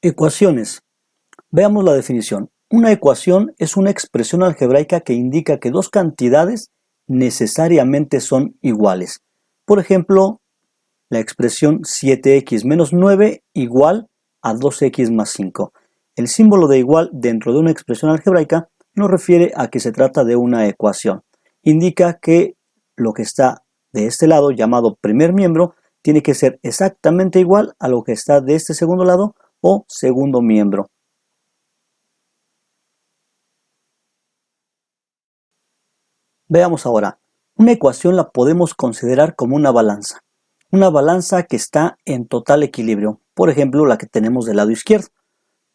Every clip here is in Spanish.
Ecuaciones. Veamos la definición. Una ecuación es una expresión algebraica que indica que dos cantidades necesariamente son iguales. Por ejemplo, la expresión 7x menos 9 igual a 2x más 5. El símbolo de igual dentro de una expresión algebraica nos refiere a que se trata de una ecuación. Indica que lo que está de este lado, llamado primer miembro, tiene que ser exactamente igual a lo que está de este segundo lado o segundo miembro. Veamos ahora. Una ecuación la podemos considerar como una balanza. Una balanza que está en total equilibrio. Por ejemplo, la que tenemos del lado izquierdo.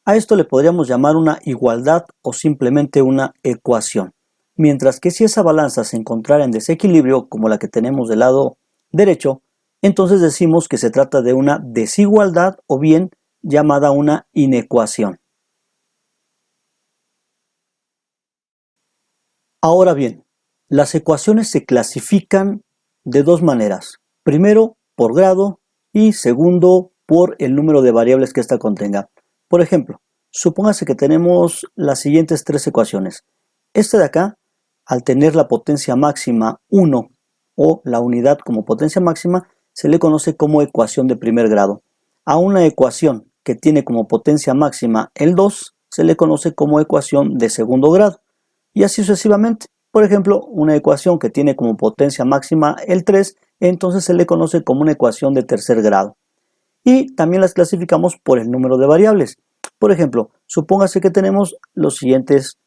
A esto le podríamos llamar una igualdad o simplemente una ecuación. Mientras que si esa balanza se encontrara en desequilibrio, como la que tenemos del lado derecho, entonces decimos que se trata de una desigualdad o bien llamada una inecuación. Ahora bien, las ecuaciones se clasifican de dos maneras. Primero, por grado y segundo, por el número de variables que ésta contenga. Por ejemplo, supóngase que tenemos las siguientes tres ecuaciones. Esta de acá, al tener la potencia máxima 1 o la unidad como potencia máxima, se le conoce como ecuación de primer grado. A una ecuación que tiene como potencia máxima el 2, se le conoce como ecuación de segundo grado. Y así sucesivamente. Por ejemplo, una ecuación que tiene como potencia máxima el 3, entonces se le conoce como una ecuación de tercer grado. Y también las clasificamos por el número de variables. Por ejemplo, supóngase que tenemos las siguientes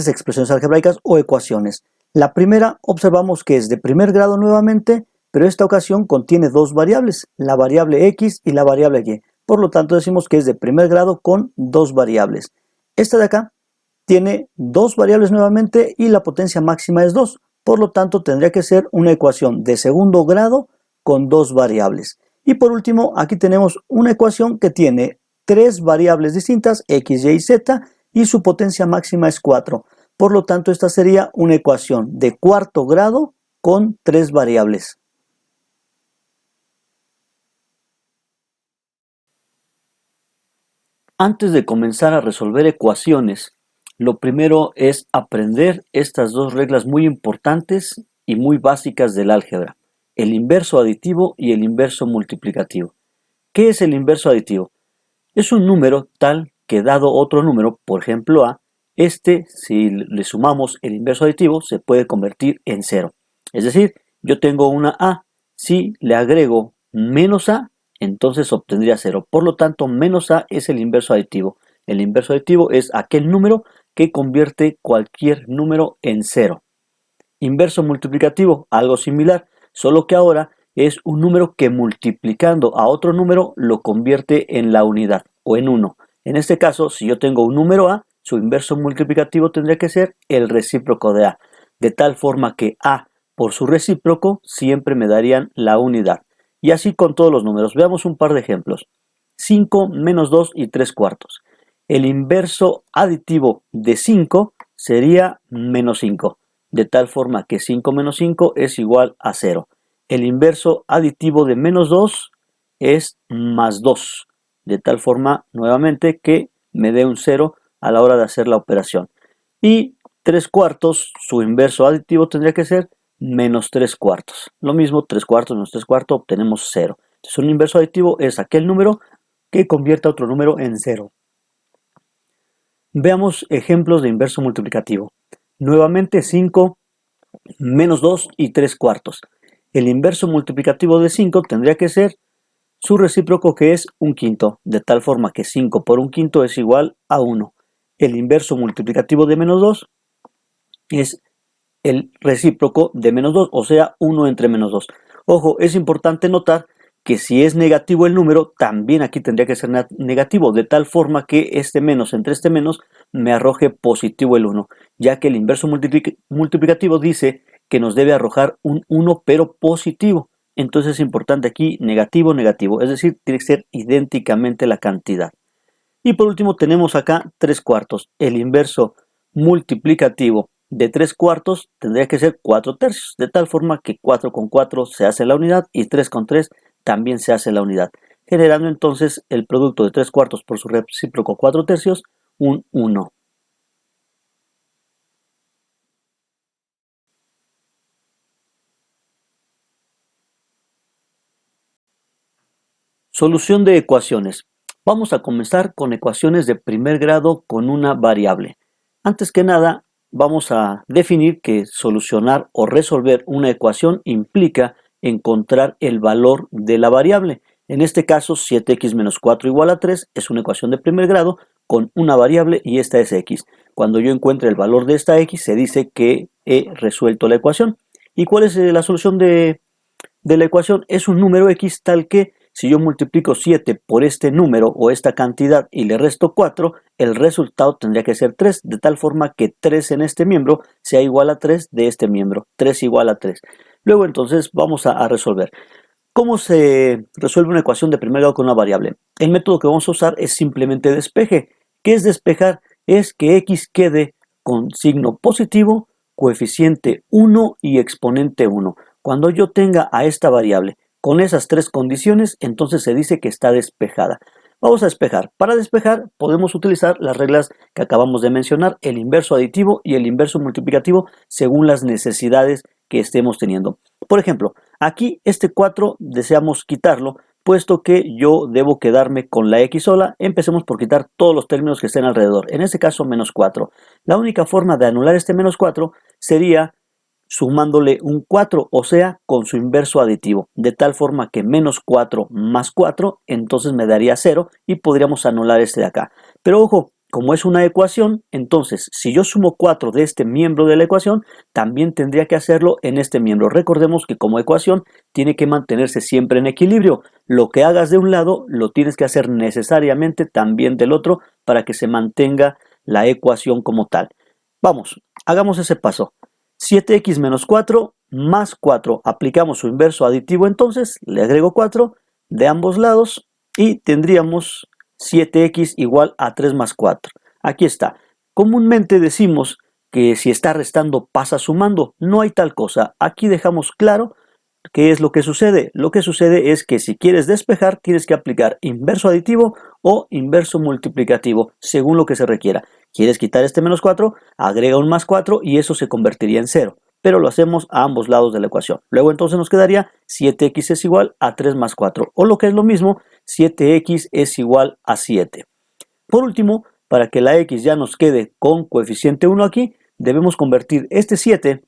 expresiones algebraicas o ecuaciones. La primera observamos que es de primer grado nuevamente, pero esta ocasión contiene dos variables, la variable x y la variable y. Por lo tanto decimos que es de primer grado con dos variables. Esta de acá tiene dos variables nuevamente y la potencia máxima es 2. Por lo tanto, tendría que ser una ecuación de segundo grado con dos variables. Y por último, aquí tenemos una ecuación que tiene tres variables distintas, x, y y z, y su potencia máxima es 4. Por lo tanto, esta sería una ecuación de cuarto grado con tres variables. Antes de comenzar a resolver ecuaciones, lo primero es aprender estas dos reglas muy importantes y muy básicas del álgebra, el inverso aditivo y el inverso multiplicativo. ¿Qué es el inverso aditivo? Es un número tal que dado otro número, por ejemplo a, si le sumamos el inverso aditivo, se puede convertir en 0. Es decir, yo tengo una a, si le agrego menos a, entonces obtendría 0. Por lo tanto, menos a es el inverso aditivo. El inverso aditivo es aquel número que convierte cualquier número en 0. Inverso multiplicativo, algo similar, solo que ahora es un número que multiplicando a otro número lo convierte en la unidad o en 1. En este caso, si yo tengo un número a, su inverso multiplicativo tendría que ser el recíproco de a, de tal forma que a por su recíproco siempre me darían la unidad. Y así con todos los números. Veamos un par de ejemplos. 5 menos 2 y 3 cuartos. El inverso aditivo de 5 sería menos 5, de tal forma que 5 menos 5 es igual a 0. El inverso aditivo de menos 2 es más 2, de tal forma nuevamente que me dé un 0 a la hora de hacer la operación. Y 3 cuartos, su inverso aditivo tendría que ser menos 3 cuartos. Lo mismo, 3 cuartos menos 3 cuartos, obtenemos 0. Entonces un inverso aditivo es aquel número que convierte a otro número en 0. Veamos ejemplos de inverso multiplicativo. Nuevamente 5 menos 2 y 3 cuartos. El inverso multiplicativo de 5 tendría que ser su recíproco, que es un quinto, de tal forma que 5 por un quinto es igual a 1. El inverso multiplicativo de menos 2 es el recíproco de menos 2, o sea, 1 entre menos 2. Ojo, es importante notar que si es negativo el número, también aquí tendría que ser negativo, de tal forma que este menos entre este menos me arroje positivo el 1, ya que el inverso multiplicativo dice que nos debe arrojar un 1 pero positivo. Entonces es importante aquí negativo, negativo, es decir, tiene que ser idénticamente la cantidad. Y por último tenemos acá 3 cuartos. El inverso multiplicativo de 3 cuartos tendría que ser 4 tercios, de tal forma que 4 con 4 se hace la unidad y 3 con 3 también se hace la unidad. generando entonces el producto de 3/4 por su recíproco 4/3, un 1. Solución de ecuaciones. Vamos a comenzar con ecuaciones de primer grado con una variable. Antes que nada, vamos a definir que solucionar o resolver una ecuación implica encontrar el valor de la variable. En este caso, 7x menos 4 igual a 3 es una ecuación de primer grado con una variable y esta es x. Cuando yo encuentre el valor de esta x, se dice que he resuelto la ecuación. ¿Y cuál es la solución de la ecuación? Es un número x tal que si yo multiplico 7 por este número o esta cantidad y le resto 4, el resultado tendría que ser 3, de tal forma que 3 en este miembro sea igual a 3 de este miembro, 3 igual a 3. Luego entonces vamos a resolver. ¿Cómo se resuelve una ecuación de primer grado con una variable? El método que vamos a usar es simplemente despeje. ¿Qué es despejar? Es que x quede con signo positivo, coeficiente 1 y exponente 1. Cuando yo tenga a esta variable con esas tres condiciones, entonces se dice que está despejada. Vamos a despejar. Para despejar podemos utilizar las reglas que acabamos de mencionar, el inverso aditivo y el inverso multiplicativo según las necesidades que estemos teniendo. Por ejemplo, aquí este 4 deseamos quitarlo, puesto que yo debo quedarme con la x sola. Empecemos por quitar todos los términos que estén alrededor, en este caso menos 4. La única forma de anular este menos 4 sería sumándole un 4, o sea, con su inverso aditivo, de tal forma que menos 4 más 4, entonces me daría 0 y podríamos anular este de acá. Pero ojo, como es una ecuación, entonces si yo sumo 4 de este miembro de la ecuación, también tendría que hacerlo en este miembro. Recordemos que como ecuación tiene que mantenerse siempre en equilibrio. Lo que hagas de un lado lo tienes que hacer necesariamente también del otro para que se mantenga la ecuación como tal. Vamos, hagamos ese paso. 7x menos 4 más 4. Aplicamos su inverso aditivo, entonces le agrego 4 de ambos lados y tendríamos 7x igual a 3 más 4. Aquí está. Comúnmente decimos que si está restando pasa sumando. No hay tal cosa. Aquí dejamos claro qué es lo que sucede. Lo que sucede es que si quieres despejar tienes que aplicar inverso aditivo o inverso multiplicativo según lo que se requiera. ¿Quieres quitar este menos 4? Agrega un más 4 y eso se convertiría en 0. Pero lo hacemos a ambos lados de la ecuación. Luego entonces nos quedaría 7x es igual a 3 más 4. O lo que es lo mismo, 7x es igual a 7. Por último, para que la x ya nos quede con coeficiente 1 aquí, debemos convertir este 7,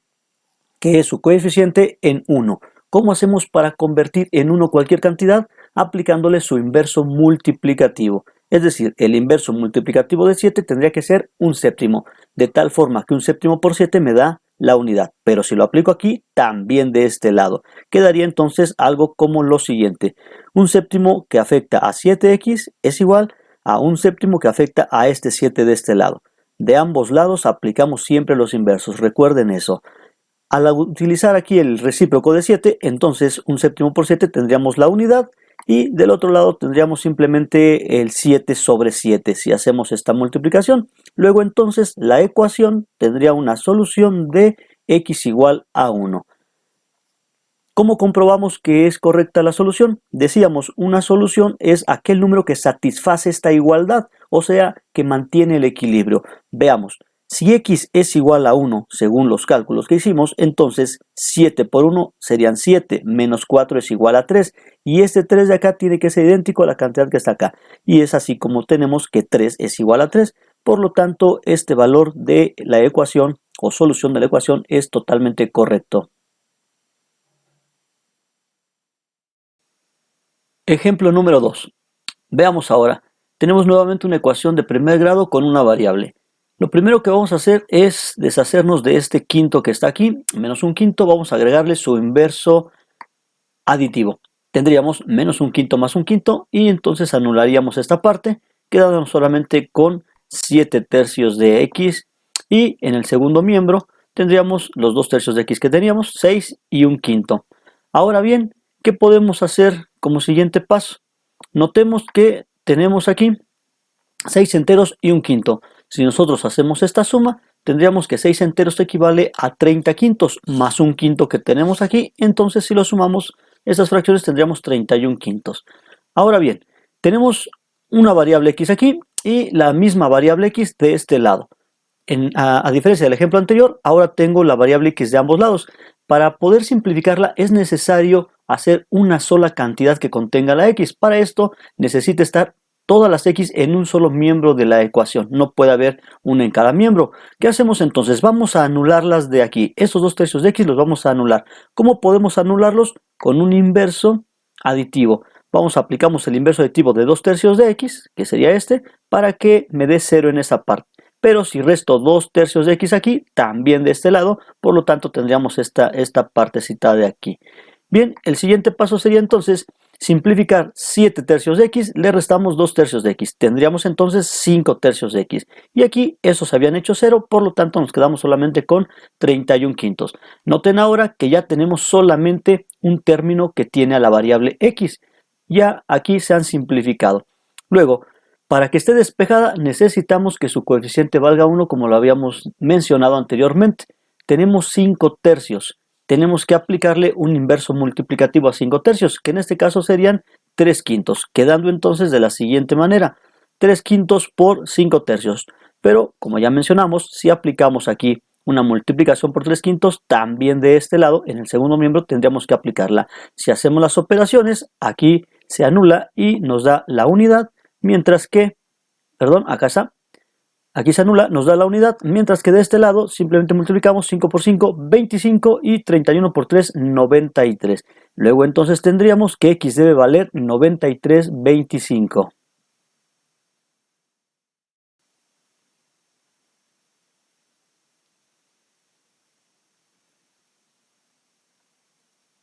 que es su coeficiente, en 1. ¿Cómo hacemos para convertir en 1 cualquier cantidad? Aplicándole su inverso multiplicativo. Es decir, el inverso multiplicativo de 7 tendría que ser un séptimo, de tal forma que un séptimo por 7 me da la unidad. Pero si lo aplico aquí, también de este lado. Quedaría entonces algo como lo siguiente. Un séptimo que afecta a 7x es igual a un séptimo que afecta a este 7 de este lado. De ambos lados aplicamos siempre los inversos, recuerden eso. Al utilizar aquí el recíproco de 7, entonces un séptimo por 7 tendríamos la unidad y del otro lado tendríamos simplemente el 7 sobre 7 si hacemos esta multiplicación. Luego entonces la ecuación tendría una solución de x igual a 1. ¿Cómo comprobamos que es correcta la solución? Decíamos, una solución es aquel número que satisface esta igualdad, o sea, que mantiene el equilibrio. Veamos. Si x es igual a 1, según los cálculos que hicimos, entonces 7 por 1 serían 7, menos 4 es igual a 3, y este 3 de acá tiene que ser idéntico a la cantidad que está acá. Y es así como tenemos que 3 es igual a 3, por lo tanto, este valor de la ecuación o solución de la ecuación es totalmente correcto. Ejemplo número 2. Veamos ahora. Tenemos nuevamente una ecuación de primer grado con una variable. Lo primero que vamos a hacer es deshacernos de este quinto que está aquí, menos un quinto, vamos a agregarle su inverso aditivo. Tendríamos menos un quinto más un quinto y entonces anularíamos esta parte, quedándonos solamente con 7 tercios de x y en el segundo miembro tendríamos los 2 tercios de x que teníamos, 6 y un quinto. Ahora bien, ¿qué podemos hacer como siguiente paso? Notemos que tenemos aquí 6 enteros y un quinto. Si nosotros hacemos esta suma, tendríamos que 6 enteros equivale a 30 quintos más un quinto que tenemos aquí. Entonces, si lo sumamos, estas fracciones tendríamos 31 quintos. Ahora bien, tenemos una variable x aquí y la misma variable x de este lado. A diferencia del ejemplo anterior, ahora tengo la variable x de ambos lados. Para poder simplificarla es necesario hacer una sola cantidad que contenga la x. Para esto necesita estar todas las x en un solo miembro de la ecuación. No puede haber una en cada miembro. ¿Qué hacemos entonces? Vamos a anularlas de aquí. Estos 2/3 de x los vamos a anular. ¿Cómo podemos anularlos? Con un inverso aditivo. Aplicamos el inverso aditivo de 2/3 de x, que sería este, para que me dé 0 en esa parte. Pero si resto 2/3 de x aquí, también de este lado, por lo tanto tendríamos esta partecita de aquí. Bien, el siguiente paso sería entonces simplificar 7/3 de x, le restamos 2/3 de x. Tendríamos entonces 5/3 de x. Y aquí esos habían hecho 0, por lo tanto nos quedamos solamente con 31/5. Noten ahora que ya tenemos solamente un término que tiene a la variable x. Ya aquí se han simplificado. Luego, para que esté despejada necesitamos que su coeficiente valga 1, como lo habíamos mencionado anteriormente. Tenemos 5/3. Tenemos que aplicarle un inverso multiplicativo a 5/3, que en este caso serían 3/5, quedando entonces de la siguiente manera: 3/5 por 5/3. Pero, como ya mencionamos, si aplicamos aquí una multiplicación por 3/5, también de este lado, en el segundo miembro, tendríamos que aplicarla. Si hacemos las operaciones, aquí se anula y nos da la unidad, mientras que, perdón, acá está, aquí se anula, nos da la unidad, mientras que de este lado simplemente multiplicamos 5 por 5, 25, y 31 por 3, 93. Luego entonces tendríamos que x debe valer 93/25.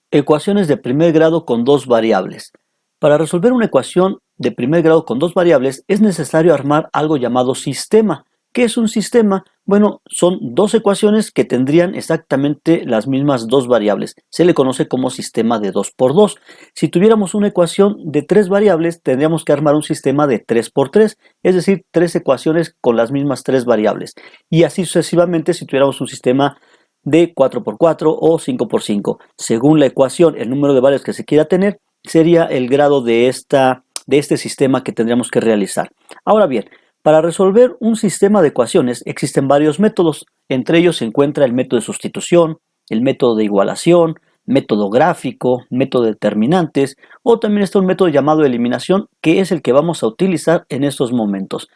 Ecuaciones de primer grado con dos variables. Para resolver una ecuación de primer grado con dos variables es necesario armar algo llamado sistema. ¿Qué es un sistema? Bueno, son dos ecuaciones que tendrían exactamente las mismas dos variables. Se le conoce como sistema de 2 por 2. Si tuviéramos una ecuación de tres variables, tendríamos que armar un sistema de 3 por 3, es decir, tres ecuaciones con las mismas tres variables. Y así sucesivamente si tuviéramos un sistema de 4 por 4 o 5 por 5. Según la ecuación, el número de variables que se quiera tener sería el grado de este sistema que tendríamos que realizar. Ahora bien, para resolver un sistema de ecuaciones existen varios métodos. Entre ellos se encuentra el método de sustitución, el método de igualación, método gráfico, método de determinantes, o también está un método llamado eliminación, que es el que vamos a utilizar en estos momentos.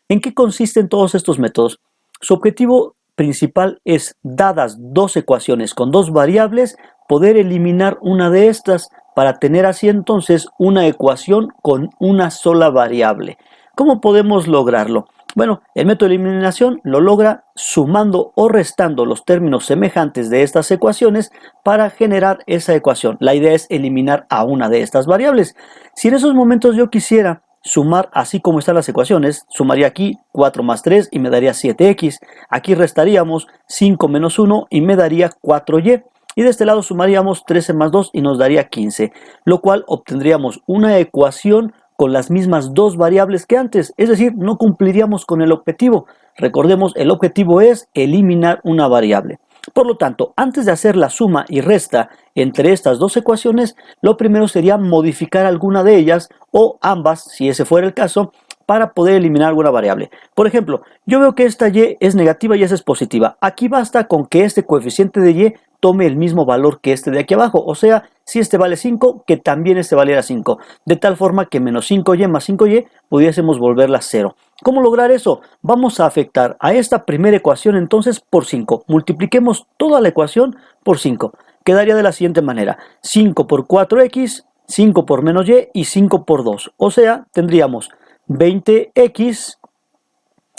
¿En qué consisten todos estos métodos? Su objetivo principal es, dadas dos ecuaciones con dos variables, poder eliminar una de estas para tener así entonces una ecuación con una sola variable. ¿Cómo podemos lograrlo? Bueno, el método de eliminación lo logra sumando o restando los términos semejantes de estas ecuaciones para generar esa ecuación. La idea es eliminar a una de estas variables. Si en esos momentos yo quisiera sumar así como están las ecuaciones, sumaría aquí 4 más 3 y me daría 7x. Aquí restaríamos 5 menos 1 y me daría 4y. Y de este lado sumaríamos 13 más 2 y nos daría 15, lo cual obtendríamos una ecuación con las mismas dos variables que antes, es decir, no cumpliríamos con el objetivo. Recordemos, el objetivo es eliminar una variable. Por lo tanto, antes de hacer la suma y resta entre estas dos ecuaciones, lo primero sería modificar alguna de ellas o ambas, si ese fuera el caso, para poder eliminar alguna variable. Por ejemplo, yo veo que esta y es negativa y esa es positiva. Aquí basta con que este coeficiente de y tome el mismo valor que este de aquí abajo. O sea, si este vale 5, que también este valiera 5. De tal forma que menos 5y más 5y pudiésemos volverla 0. ¿Cómo lograr eso? Vamos a afectar a esta primera ecuación entonces por 5. Multipliquemos toda la ecuación por 5. Quedaría de la siguiente manera: 5 por 4x, 5 por menos y 5 por 2. O sea, tendríamos 20x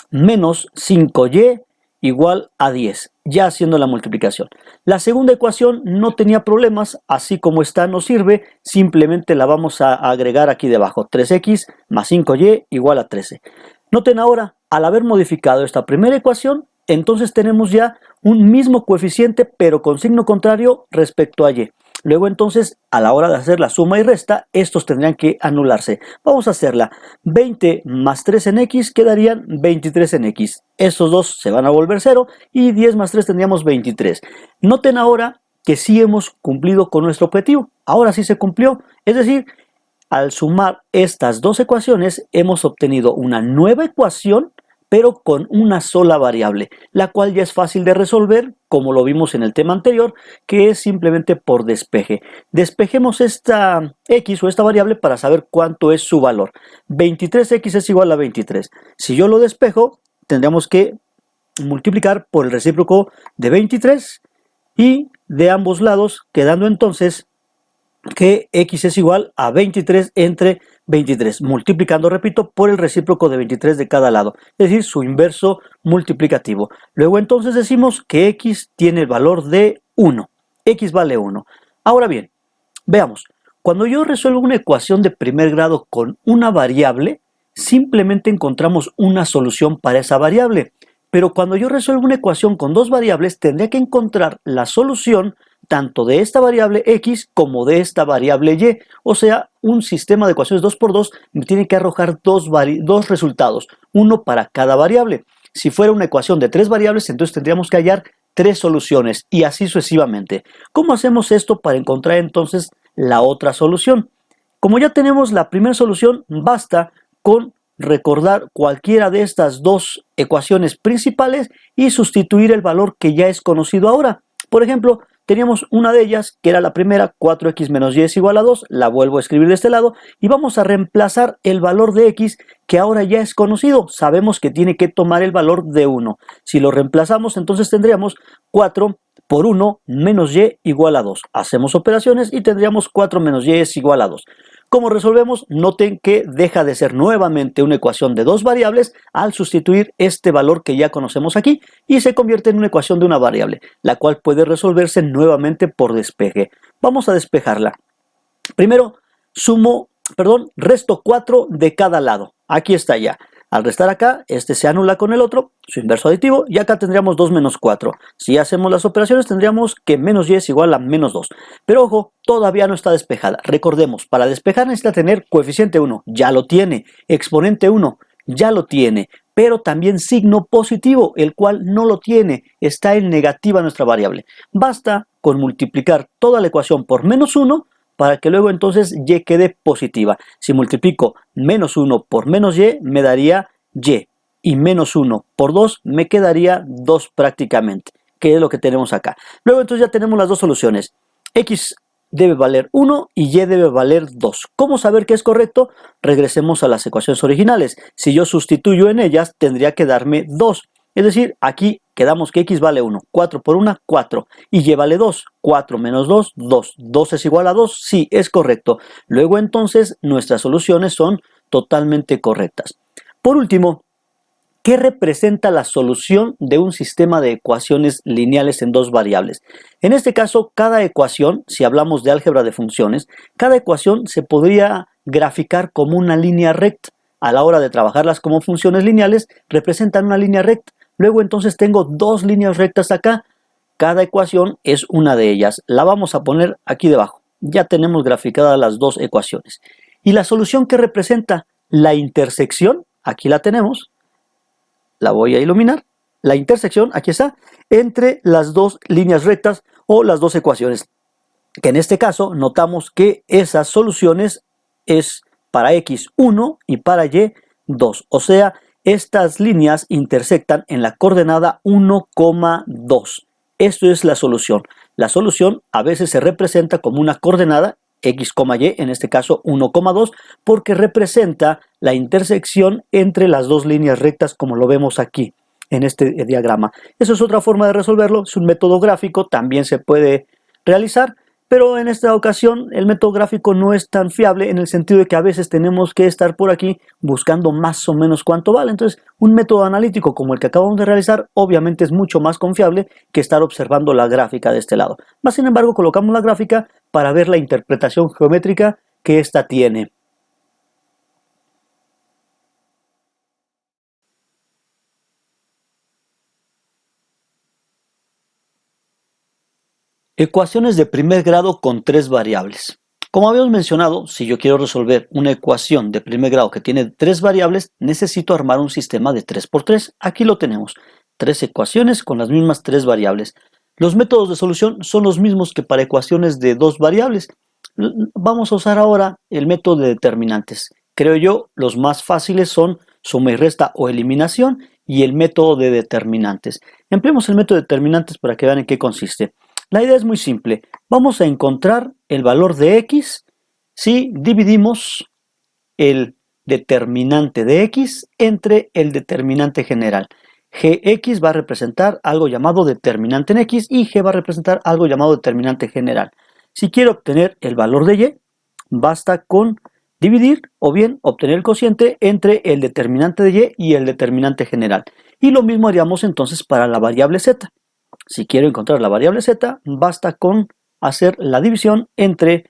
menos 5y igual a 10, ya haciendo la multiplicación. La segunda ecuación no tenía problemas, así como está nos sirve, simplemente la vamos a agregar aquí debajo: 3x más 5y igual a 13. Noten ahora, al haber modificado esta primera ecuación, entonces tenemos ya un mismo coeficiente pero con signo contrario respecto a y. Luego entonces, a la hora de hacer la suma y resta, estos tendrían que anularse. Vamos a hacerla. 20 más 3 en x quedarían 23 en x. Estos dos se van a volver 0 y 10 más 3 tendríamos 23. Noten ahora que sí hemos cumplido con nuestro objetivo. Ahora sí se cumplió. Es decir, Al sumar estas dos ecuaciones hemos obtenido una nueva ecuación, pero con una sola variable, la cual ya es fácil de resolver, como lo vimos en el tema anterior, que es simplemente por despeje. Despejemos esta x o esta variable para saber cuánto es su valor. 23x es igual a 23. Si yo lo despejo, tendríamos que multiplicar por el recíproco de 23 y de ambos lados, quedando entonces que x es igual a 23 entre 23, multiplicando, repito, por el recíproco de 23 de cada lado, es decir, su inverso multiplicativo. Luego entonces decimos que x tiene el valor de 1, x vale 1. Ahora bien, veamos, cuando yo resuelvo una ecuación de primer grado con una variable, simplemente encontramos una solución para esa variable. Pero cuando yo resuelvo una ecuación con dos variables, tendría que encontrar la solución tanto de esta variable x como de esta variable y. O sea, un sistema de ecuaciones 2×2 me tiene que arrojar dos resultados, uno para cada variable. Si fuera una ecuación de tres variables, entonces tendríamos que hallar tres soluciones y así sucesivamente. ¿Cómo hacemos esto para encontrar entonces la otra solución? Como ya tenemos la primera solución, basta con recordar cualquiera de estas dos ecuaciones principales y sustituir el valor que ya es conocido ahora. Por ejemplo, teníamos una de ellas, que era la primera, 4x menos y es igual a 2, la vuelvo a escribir de este lado, y vamos a reemplazar el valor de x, que ahora ya es conocido. Sabemos que tiene que tomar el valor de 1. Si lo reemplazamos, entonces tendríamos 4 por 1 menos y igual a 2. Hacemos operaciones y tendríamos 4 menos y es igual a 2. ¿Cómo resolvemos? Noten que deja de ser nuevamente una ecuación de dos variables al sustituir este valor que ya conocemos aquí y se convierte en una ecuación de una variable, la cual puede resolverse nuevamente por despeje. Vamos a despejarla. Primero, resto 4 de cada lado. Aquí está ya. Al restar acá, este se anula con el otro, su inverso aditivo, y acá tendríamos 2 menos 4. Si hacemos las operaciones, tendríamos que menos y es igual a menos 2. Pero ojo, todavía no está despejada. Recordemos, para despejar necesita tener coeficiente 1, ya lo tiene. Exponente 1, ya lo tiene. Pero también signo positivo, el cual no lo tiene. Está en negativa nuestra variable. Basta con multiplicar toda la ecuación por menos 1, para que luego entonces y quede positiva. Si multiplico menos 1 por menos y, me daría y menos 1 por 2 me quedaría 2 prácticamente, que es lo que tenemos acá. Luego entonces ya tenemos las dos soluciones. X debe valer 1 y y debe valer 2. ¿Cómo saber que es correcto? Regresemos a las ecuaciones originales. Si yo sustituyo en ellas, tendría que darme 2. Es decir, aquí quedamos que x vale 1, 4 por 1, 4, y y vale 2, 4 menos 2, 2, 2 es igual a 2, sí, es correcto. Luego entonces nuestras soluciones son totalmente correctas. Por último, ¿qué representa la solución de un sistema de ecuaciones lineales en dos variables? En este caso, cada ecuación, si hablamos de álgebra de funciones, cada ecuación se podría graficar como una línea recta. A la hora de trabajarlas como funciones lineales, representan una línea recta. Luego entonces tengo dos líneas rectas acá. Cada ecuación es una de ellas. La vamos a poner aquí debajo. Ya tenemos graficadas las dos ecuaciones. ¿Y la solución que representa? La intersección, aquí la tenemos. La voy a iluminar. La intersección, aquí está, entre las dos líneas rectas o las dos ecuaciones. Que en este caso notamos que esas soluciones es para x 1 y para y 2. O sea, estas líneas intersectan en la coordenada 1,2. Esto es la solución. La solución a veces se representa como una coordenada x, y, en este caso 1,2, porque representa la intersección entre las dos líneas rectas como lo vemos aquí en este diagrama. Eso es otra forma de resolverlo, es un método gráfico, también se puede realizar, pero en esta ocasión el método gráfico no es tan fiable en el sentido de que a veces tenemos que estar por aquí buscando más o menos cuánto vale. Entonces, un método analítico como el que acabamos de realizar obviamente es mucho más confiable que estar observando la gráfica de este lado. Más sin embargo, colocamos la gráfica para ver la interpretación geométrica que ésta tiene. Ecuaciones de primer grado con tres variables. Como habíamos mencionado, si yo quiero resolver una ecuación de primer grado que tiene tres variables, necesito armar un sistema de 3×3. Aquí lo tenemos, tres ecuaciones con las mismas tres variables. Los métodos de solución son los mismos que para ecuaciones de dos variables. Vamos a usar ahora el método de determinantes. Creo yo, los más fáciles son suma y resta o eliminación y el método de determinantes. Empleemos el método de determinantes para que vean en qué consiste. La idea es muy simple. Vamos a encontrar el valor de x si dividimos el determinante de x entre el determinante general. Gx va a representar algo llamado determinante en x y g va a representar algo llamado determinante general. Si quiero obtener el valor de y, basta con dividir o bien obtener el cociente entre el determinante de y el determinante general. Y lo mismo haríamos entonces para la variable z. Si quiero encontrar la variable z, basta con hacer la división entre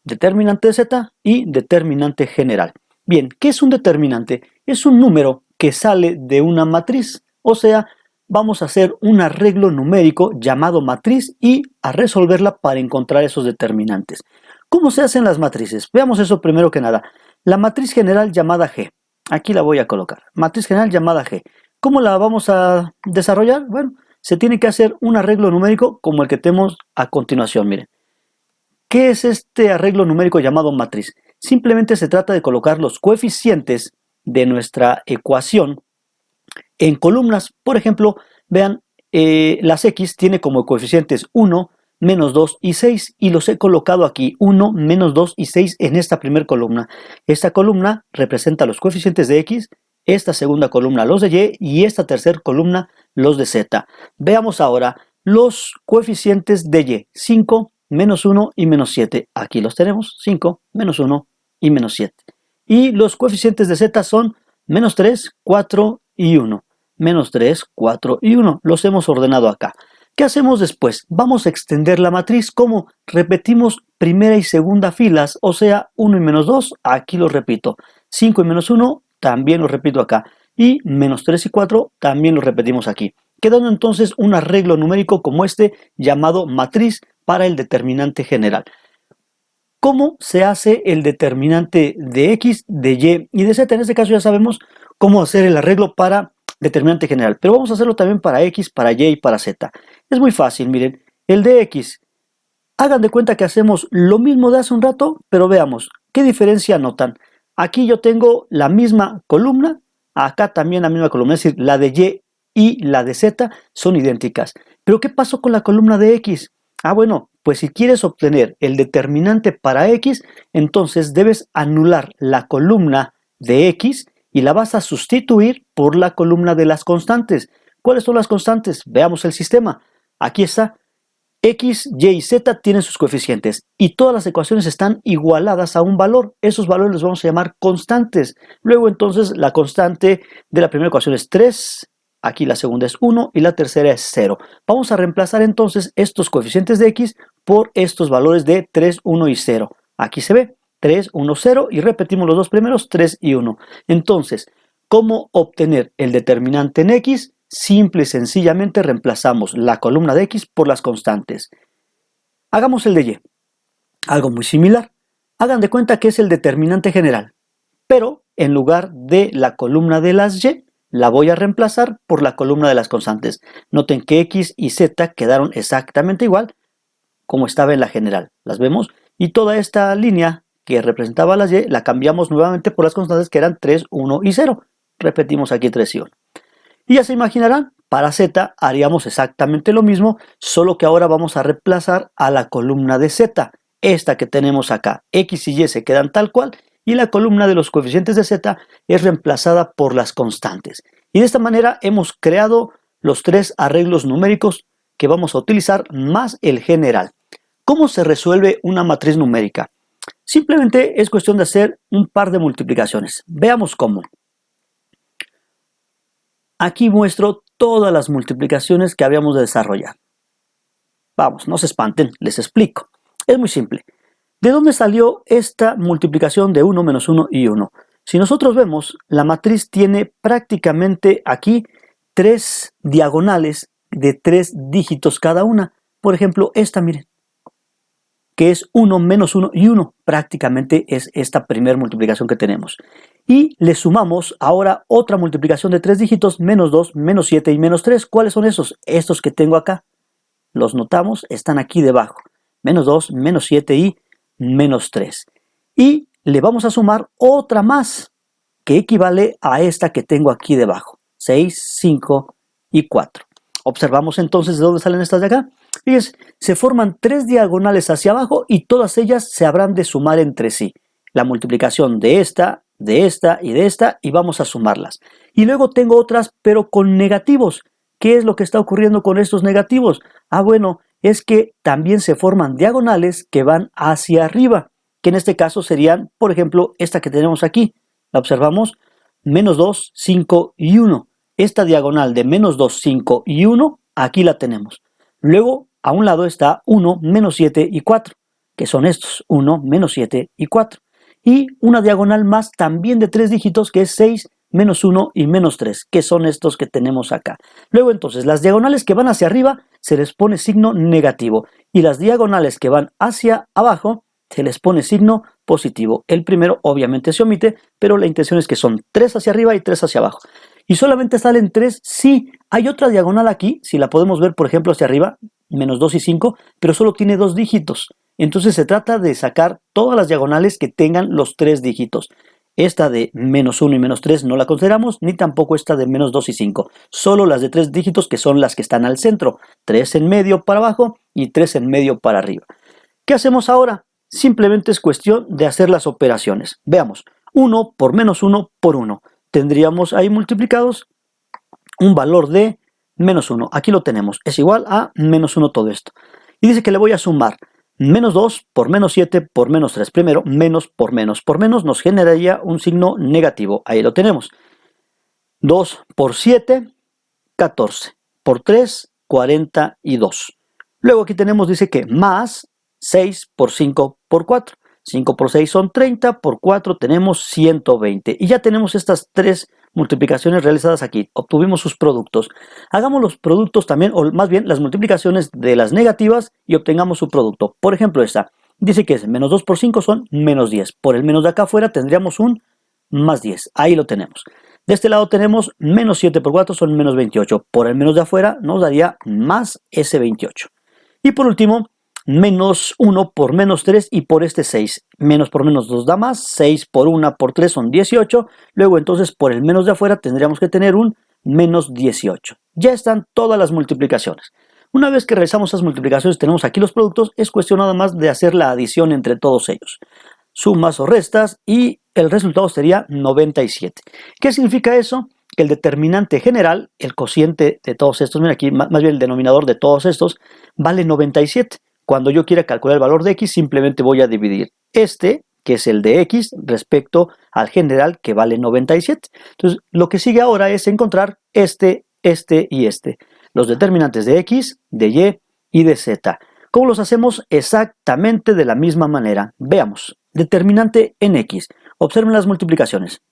determinante de z y determinante general. Bien, ¿qué es un determinante? Es un número que sale de una matriz, o sea, vamos a hacer un arreglo numérico llamado matriz y a resolverla para encontrar esos determinantes. ¿Cómo se hacen las matrices? Veamos eso primero que nada. La matriz general llamada G, aquí la voy a colocar, matriz general llamada G. ¿Cómo la vamos a desarrollar? Bueno, se tiene que hacer un arreglo numérico como el que tenemos a continuación, miren. ¿Qué es este arreglo numérico llamado matriz? Simplemente se trata de colocar los coeficientes de nuestra ecuación en columnas. Por ejemplo, vean, las x tiene como coeficientes 1, menos 2 y 6 y los he colocado aquí, 1, menos 2 y 6 en esta primera columna. Esta columna representa los coeficientes de x, esta segunda columna los de y esta tercera columna los de z. Veamos ahora los coeficientes de y, 5, menos 1 y menos 7. Aquí los tenemos, 5, menos 1 y menos 7. Y los coeficientes de z son menos 3, 4 y 1. Menos 3, 4 y 1. Los hemos ordenado acá. ¿Qué hacemos después? Vamos a extender la matriz. ¿Cómo? Repetimos primera y segunda filas, o sea, 1 y menos 2, aquí lo repito. 5 y menos 1, también lo repito acá. Y menos 3 y 4, también lo repetimos aquí. Quedando entonces un arreglo numérico como este llamado matriz para el determinante general. ¿Cómo se hace el determinante de x, de y de z? En este caso ya sabemos cómo hacer el arreglo para determinante general, pero vamos a hacerlo también para x, para y y para z. Es muy fácil, miren, el de x, hagan de cuenta que hacemos lo mismo de hace un rato, pero veamos, ¿qué diferencia notan? Aquí yo tengo la misma columna, acá también la misma columna, es decir, la de y la de z son idénticas. Pero ¿qué pasó con la columna de x? Ah, bueno, pues si quieres obtener el determinante para x, entonces debes anular la columna de x y la vas a sustituir por la columna de las constantes. ¿Cuáles son las constantes? Veamos el sistema. Aquí está. X, Y y Z tienen sus coeficientes y todas las ecuaciones están igualadas a un valor. Esos valores los vamos a llamar constantes. Luego entonces la constante de la primera ecuación es 3, aquí la segunda es 1 y la tercera es 0. Vamos a reemplazar entonces estos coeficientes de X por estos valores de 3, 1 y 0. Aquí se ve 3, 1, 0 y repetimos los dos primeros 3 y 1. Entonces, ¿cómo obtener el determinante en X? Simple y sencillamente reemplazamos la columna de x por las constantes. Hagamos el de y. Algo muy similar. Hagan de cuenta que es el determinante general, pero en lugar de la columna de las y, la voy a reemplazar por la columna de las constantes. Noten que x y z quedaron exactamente igual como estaba en la general. ¿Las vemos? Y toda esta línea que representaba las y la cambiamos nuevamente por las constantes que eran 3, 1 y 0. Repetimos aquí 3 y 1. Y ya se imaginarán, para z haríamos exactamente lo mismo, solo que ahora vamos a reemplazar a la columna de z, esta que tenemos acá. X y y se quedan tal cual y la columna de los coeficientes de z es reemplazada por las constantes. Y de esta manera hemos creado los tres arreglos numéricos que vamos a utilizar más el general. ¿Cómo se resuelve una matriz numérica? Simplemente es cuestión de hacer un par de multiplicaciones. Veamos cómo. Aquí muestro todas las multiplicaciones que habíamos de desarrollar. Vamos, no se espanten, les explico. Es muy simple. ¿De dónde salió esta multiplicación de 1 menos 1 y 1? Si nosotros vemos, la matriz tiene prácticamente aquí 3 diagonales de 3 dígitos cada una. Por ejemplo, esta, miren, que es 1 menos 1 y 1. Prácticamente es esta primera multiplicación que tenemos. Y le sumamos ahora otra multiplicación de 3 dígitos, menos 2, menos 7 y menos 3. ¿Cuáles son esos? Estos que tengo acá. Los notamos, están aquí debajo. Menos 2, menos 7 y menos 3. Y le vamos a sumar otra más, que equivale a esta que tengo aquí debajo. 6, 5 y 4. Observamos entonces de dónde salen estas de acá. Fíjense, se forman 3 diagonales hacia abajo y todas ellas se habrán de sumar entre sí. La multiplicación de esta y de esta, y vamos a sumarlas. Y luego tengo otras, pero con negativos. ¿Qué es lo que está ocurriendo con estos negativos? Bueno, es que también se forman diagonales que van hacia arriba, que en este caso serían, por ejemplo, esta que tenemos aquí. La observamos, menos 2, 5 y 1. Esta diagonal de menos 2, 5 y 1, aquí la tenemos. Luego, a un lado está 1, menos 7 y 4, que son estos, 1, menos 7 y 4. Y una diagonal más también de 3 dígitos, que es 6, menos 1 y menos 3, que son estos que tenemos acá. Luego entonces, las diagonales que van hacia arriba se les pone signo negativo y las diagonales que van hacia abajo se les pone signo positivo. El primero obviamente se omite, pero la intención es que son 3 hacia arriba y 3 hacia abajo. ¿Y solamente salen 3? Sí, hay otra diagonal aquí, si la podemos ver por ejemplo hacia arriba, menos 2 y 5, pero solo tiene 2 dígitos. Entonces se trata de sacar todas las diagonales que tengan los 3 dígitos. Esta de menos 1 y menos 3 no la consideramos, ni tampoco esta de menos 2 y 5. Solo las de 3 dígitos, que son las que están al centro. 3 en medio para abajo y 3 en medio para arriba. ¿Qué hacemos ahora? Simplemente es cuestión de hacer las operaciones. Veamos, 1 por menos 1 por 1. Tendríamos ahí multiplicados un valor de menos 1. Aquí lo tenemos, es igual a menos 1 todo esto. Y dice que le voy a sumar menos 2 por menos 7 por menos 3. Primero, menos por menos nos generaría un signo negativo. Ahí lo tenemos. 2 por 7, 14. Por 3, 42. Luego aquí tenemos, dice que más 6 por 5 por 4. 5 por 6 son 30, por 4 tenemos 120. Y ya tenemos estas 3 multiplicaciones realizadas aquí. Obtuvimos sus productos. Hagamos los productos también, o más bien las multiplicaciones de las negativas y obtengamos su producto. Por ejemplo, esta. Dice que es menos 2 por 5 son menos 10. Por el menos de acá afuera tendríamos un más 10. Ahí lo tenemos. De este lado tenemos menos 7 por 4 son menos 28. Por el menos de afuera nos daría más ese 28. Y por último, menos 1 por menos 3 y por este 6. Menos por menos 2 da más, 6 por 1 por 3 son 18. Luego entonces por el menos de afuera tendríamos que tener un menos 18. Ya están todas las multiplicaciones. Una vez que realizamos esas multiplicaciones, tenemos aquí los productos, es cuestión nada más de hacer la adición entre todos ellos. Sumas o restas y el resultado sería 97. ¿Qué significa eso? Que el determinante general, el cociente de todos estos, mira aquí, más bien el denominador de todos estos, vale 97. Cuando yo quiera calcular el valor de x, simplemente voy a dividir este, que es el de x, respecto al general, que vale 97. Entonces, lo que sigue ahora es encontrar este y este. Los determinantes de x, de y y de z. ¿Cómo los hacemos? Exactamente de la misma manera. Veamos. Determinante en x. Observen las multiplicaciones.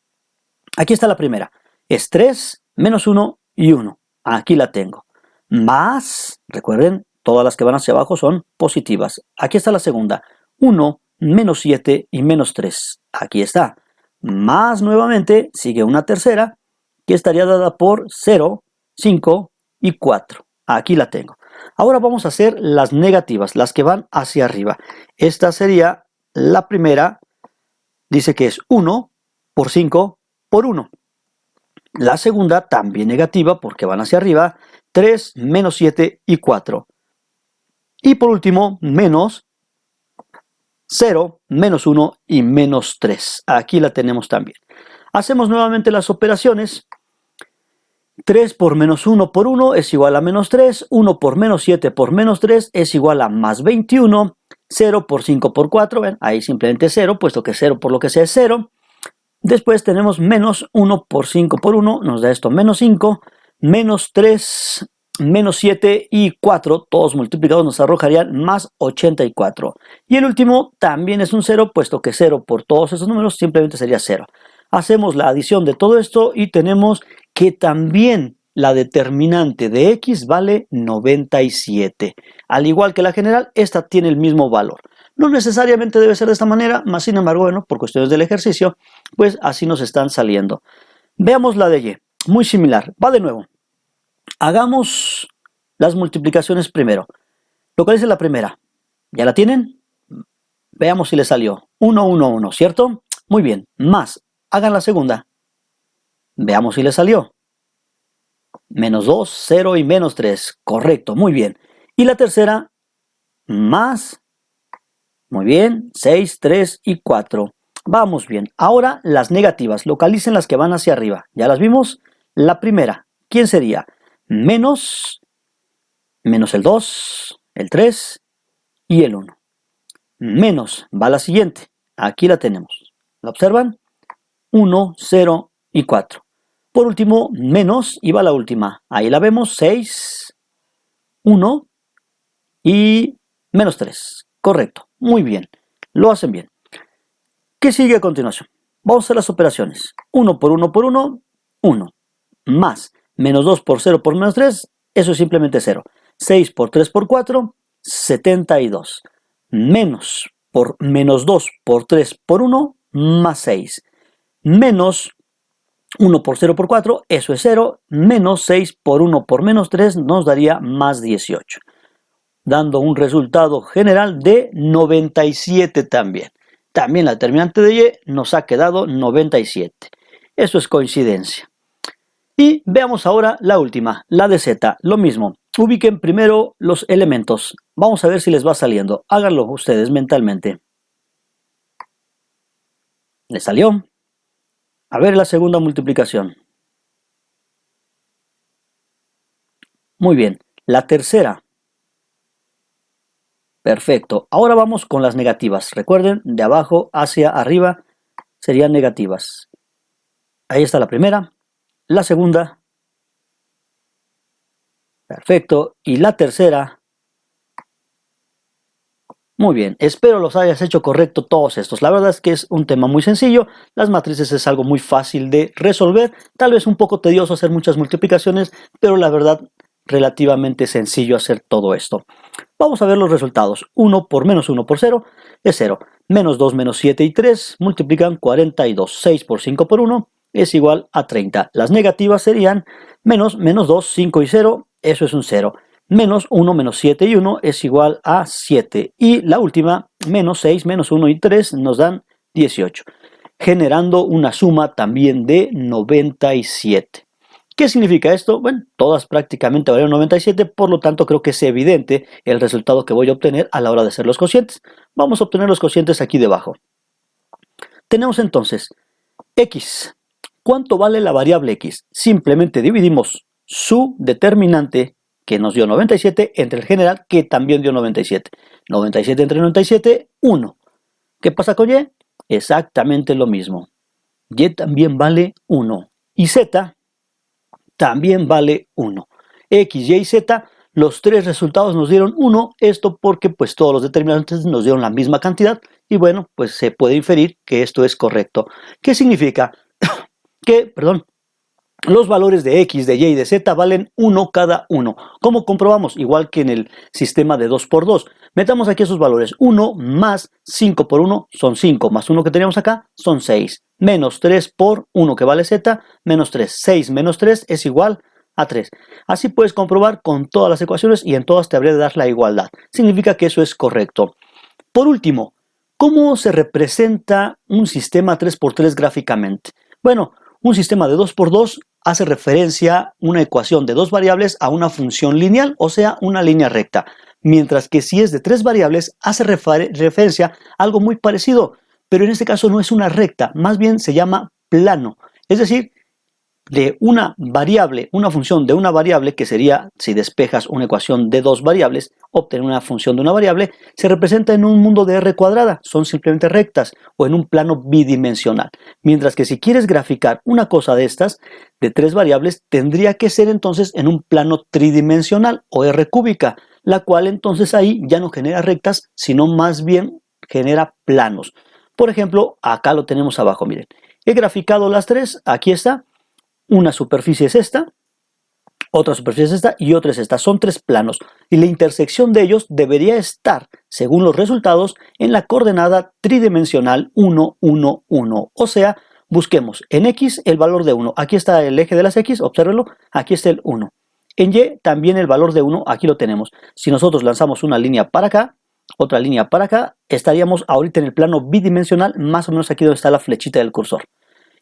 Aquí está la primera. Es 3 menos 1 y 1. Aquí la tengo. Más, recuerden, todas las que van hacia abajo son positivas. Aquí está la segunda. 1, menos 7 y menos 3. Aquí está. Más nuevamente sigue una tercera que estaría dada por 0, 5 y 4. Aquí la tengo. Ahora vamos a hacer las negativas, las que van hacia arriba. Esta sería la primera. Dice que es 1 por 5 por 1. La segunda también negativa porque van hacia arriba. 3, menos 7 y 4. Y por último, menos 0, menos 1 y menos 3. Aquí la tenemos también. Hacemos nuevamente las operaciones. 3 por menos 1 por 1 es igual a menos 3. 1 por menos 7 por menos 3 es igual a más 21. 0 por 5 por 4, ¿ven? Ahí simplemente 0, puesto que 0 por lo que sea es 0. Después tenemos menos 1 por 5 por 1, nos da esto menos 5. Menos 3, menos 7 y 4, todos multiplicados nos arrojarían más 84. Y el último también es un 0, puesto que 0 por todos esos números simplemente sería 0. Hacemos la adición de todo esto y tenemos que también la determinante de x vale 97. Al igual que la general, esta tiene el mismo valor. No necesariamente debe ser de esta manera, más sin embargo, bueno, por cuestiones del ejercicio, pues así nos están saliendo. Veamos la de y. Muy similar. Va de nuevo. Hagamos las multiplicaciones primero. Localice la primera. ¿Ya la tienen? Veamos si le salió. 1, 1, 1, ¿cierto? Muy bien. Más. Hagan la segunda. Veamos si le salió. Menos 2, 0 y menos 3. Correcto, muy bien. Y la tercera, más. Muy bien, 6, 3 y 4. Vamos bien. Ahora las negativas. Localicen las que van hacia arriba. ¿Ya las vimos? La primera, ¿quién sería? Menos el 2, el 3 y el 1. Menos va la siguiente. Aquí la tenemos. ¿La observan? 1, 0 y 4. Por último, menos y va la última. Ahí la vemos, 6, 1 y menos 3. Correcto, muy bien. Lo hacen bien. ¿Qué sigue a continuación? Vamos a hacer las operaciones. 1 por 1 por 1, 1. Más menos 2 por 0 por menos 3, eso es simplemente 0. 6 por 3 por 4, 72. Menos por menos 2 por 3 por 1, más 6. Menos 1 por 0 por 4, eso es 0. Menos 6 por 1 por menos 3 nos daría más 18. Dando un resultado general de 97 también. También la determinante de Y nos ha quedado 97. Eso es coincidencia. Y veamos ahora la última, la de Z. Lo mismo, ubiquen primero los elementos. Vamos a ver si les va saliendo. Háganlo ustedes mentalmente. ¿Les salió? A ver la segunda multiplicación. Muy bien. La tercera. Perfecto. Ahora vamos con las negativas. Recuerden, de abajo hacia arriba serían negativas. Ahí está la primera. La segunda. Perfecto. Y la tercera. Muy bien. Espero los hayas hecho correcto todos estos. La verdad es que es un tema muy sencillo. Las matrices es algo muy fácil de resolver. Tal vez un poco tedioso hacer muchas multiplicaciones, pero la verdad relativamente sencillo hacer todo esto. Vamos a ver los resultados. 1 por menos 1 por 0 es 0. Menos 2 menos 7 y 3 multiplican 42. 6 por 5 por 1 es igual a 30. Las negativas serían menos 2, 5 y 0, eso es un 0. Menos 1 menos 7 y 1 es igual a 7. Y la última, menos 6 menos 1 y 3 nos dan 18. Generando una suma también de 97. ¿Qué significa esto? Bueno, todas prácticamente valieron 97, por lo tanto creo que es evidente el resultado que voy a obtener a la hora de hacer los cocientes. Vamos a obtener los cocientes aquí debajo. Tenemos entonces x. ¿Cuánto vale la variable x? Simplemente dividimos su determinante, que nos dio 97, entre el general, que también dio 97. 97 entre 97, 1. ¿Qué pasa con y? Exactamente lo mismo. Y también vale 1. Y z también vale 1. X, Y y Z, los tres resultados nos dieron 1, esto porque pues todos los determinantes nos dieron la misma cantidad y bueno, pues se puede inferir que esto es correcto. ¿Qué significa? Que, los valores de X, de Y y de Z valen 1 cada uno. ¿Cómo comprobamos? Igual que en el sistema de 2 por 2. Metamos aquí esos valores. 1 más 5 por 1 son 5, más 1 que teníamos acá son 6. Menos 3 por 1 que vale Z, menos 3. 6 menos 3 es igual a 3. Así puedes comprobar con todas las ecuaciones y en todas te habría de dar la igualdad. Significa que eso es correcto. Por último, ¿cómo se representa un sistema 3 por 3 gráficamente? Bueno, un sistema de 2 por 2 hace referencia a una ecuación de dos variables a una función lineal, o sea, una línea recta. Mientras que si es de tres variables, hace referencia a algo muy parecido, pero en este caso no es una recta, más bien se llama plano. Es decir, de una variable, una función de una variable, que sería, si despejas una ecuación de dos variables, obtener una función de una variable, se representa en un mundo de r cuadrada, son simplemente rectas, o en un plano bidimensional. Mientras que si quieres graficar una cosa de estas, de tres variables, tendría que ser entonces en un plano tridimensional, o r cúbica, la cual entonces ahí ya no genera rectas, sino más bien genera planos. Por ejemplo, acá lo tenemos abajo, miren. He graficado las tres, aquí está. Una superficie es esta, otra superficie es esta y otra es esta. Son tres planos y la intersección de ellos debería estar, según los resultados, en la coordenada tridimensional 1, 1, 1. O sea, busquemos en X el valor de 1. Aquí está el eje de las X, obsérvenlo, aquí está el 1. En Y también el valor de 1, aquí lo tenemos. Si nosotros lanzamos una línea para acá, 1 otra línea para acá, estaríamos ahorita en el plano bidimensional, más o menos aquí donde está la flechita del cursor.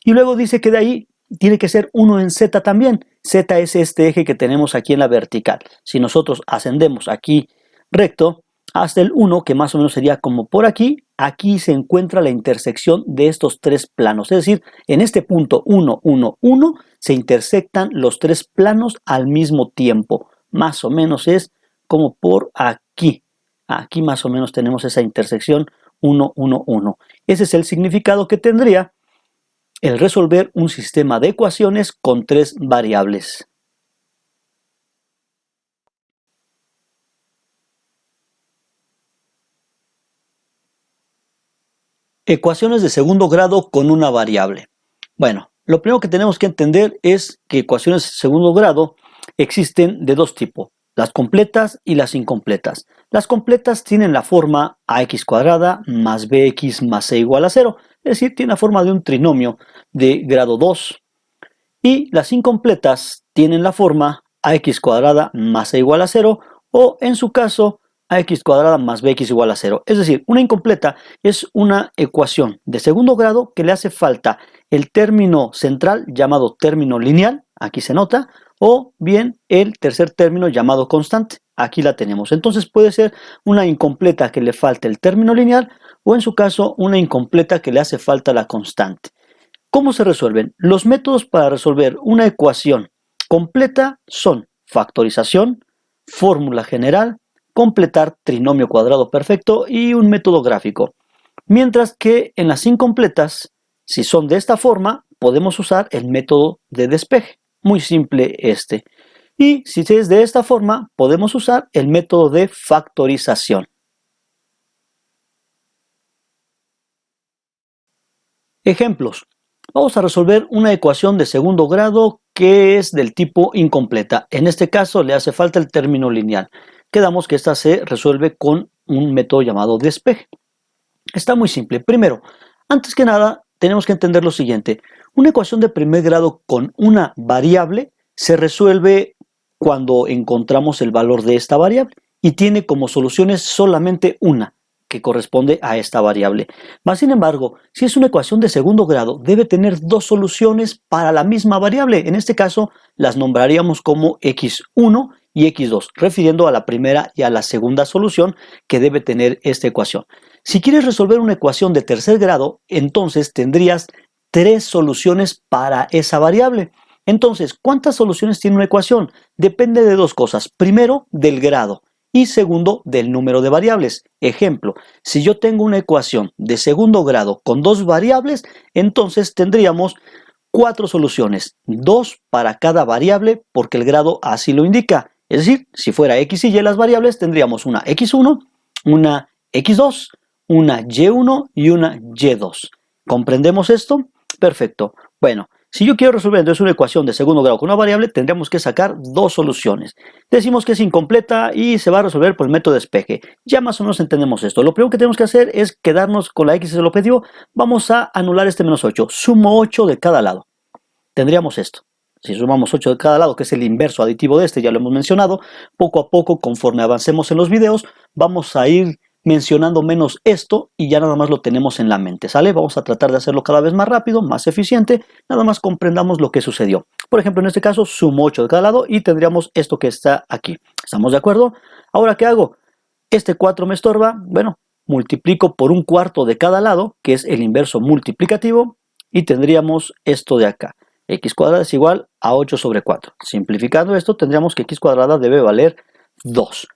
Y luego dice que de ahí tiene que ser 1 en Z también. Z es este eje que tenemos aquí en la vertical. Si nosotros ascendemos aquí recto hasta el 1, que más o menos sería como por aquí, aquí se encuentra la intersección de estos tres planos. Es decir, en este punto 1, 1, 1 se intersectan los tres planos al mismo tiempo. Más o menos es como por aquí. Aquí más o menos tenemos esa intersección 1, 1, 1. Ese es el significado que tendría el resolver un sistema de ecuaciones con tres variables. Ecuaciones de segundo grado con una variable. Bueno, lo primero que tenemos que entender es que ecuaciones de segundo grado existen de dos tipos, las completas y las incompletas. Las completas tienen la forma ax cuadrada más bx más c igual a 0, es decir, tiene la forma de un trinomio de grado 2. Y las incompletas tienen la forma ax cuadrada más c igual a 0 o en su caso ax cuadrada más bx igual a 0. Es decir, una incompleta es una ecuación de segundo grado que le hace falta el término central llamado término lineal, aquí se nota, o bien el tercer término llamado constante, aquí la tenemos. Entonces puede ser una incompleta que le falte el término lineal o en su caso una incompleta que le hace falta la constante. ¿Cómo se resuelven? Los métodos para resolver una ecuación completa son factorización, fórmula general, completar trinomio cuadrado perfecto y un método gráfico. Mientras que en las incompletas, si son de esta forma, podemos usar el método de despeje. Muy simple este. Y si es de esta forma, podemos usar el método de factorización. Ejemplos. Vamos a resolver una ecuación de segundo grado que es del tipo incompleta. En este caso le hace falta el término lineal. Quedamos que esta se resuelve con un método llamado despeje. Está muy simple. Primero, antes que nada, tenemos que entender lo siguiente. Una ecuación de primer grado con una variable se resuelve cuando encontramos el valor de esta variable y tiene como soluciones solamente una, que corresponde a esta variable. Mas, sin embargo, si es una ecuación de segundo grado, debe tener dos soluciones para la misma variable. En este caso, las nombraríamos como x1 y x2, refiriendo a la primera y a la segunda solución que debe tener esta ecuación. Si quieres resolver una ecuación de tercer grado, entonces tendrías tres soluciones para esa variable. Entonces, ¿cuántas soluciones tiene una ecuación? Depende de dos cosas. Primero, del grado. Y segundo, del número de variables. Ejemplo, si yo tengo una ecuación de segundo grado con dos variables, entonces tendríamos 4 soluciones, 2 para cada variable porque el grado así lo indica. Es decir, si fuera x y y las variables, tendríamos una x1, una x2, una y1 y una y2. ¿Comprendemos esto? Perfecto. Bueno, si yo quiero resolver entonces una ecuación de segundo grado con una variable, tendríamos que sacar dos soluciones. Decimos que es incompleta y se va a resolver por el método de despeje. Ya más o menos entendemos esto. Lo primero que tenemos que hacer es quedarnos con la x es el objetivo. Vamos a anular este menos 8. Sumo 8 de cada lado. Tendríamos esto. Si sumamos 8 de cada lado, que es el inverso aditivo de este, ya lo hemos mencionado, poco a poco, conforme avancemos en los videos, vamos a ir mencionando menos esto y ya nada más lo tenemos en la mente, ¿sale? Vamos a tratar de hacerlo cada vez más rápido, más eficiente, nada más comprendamos lo que sucedió. Por ejemplo, en este caso, sumo 8 de cada lado y tendríamos esto que está aquí. ¿Estamos de acuerdo? Ahora, ¿qué hago? Este 4 me estorba, bueno, multiplico por un cuarto de cada lado, que es el inverso multiplicativo, y tendríamos esto de acá. X cuadrada es igual a 8 sobre 4. Simplificando esto, tendríamos que x cuadrada debe valer 2.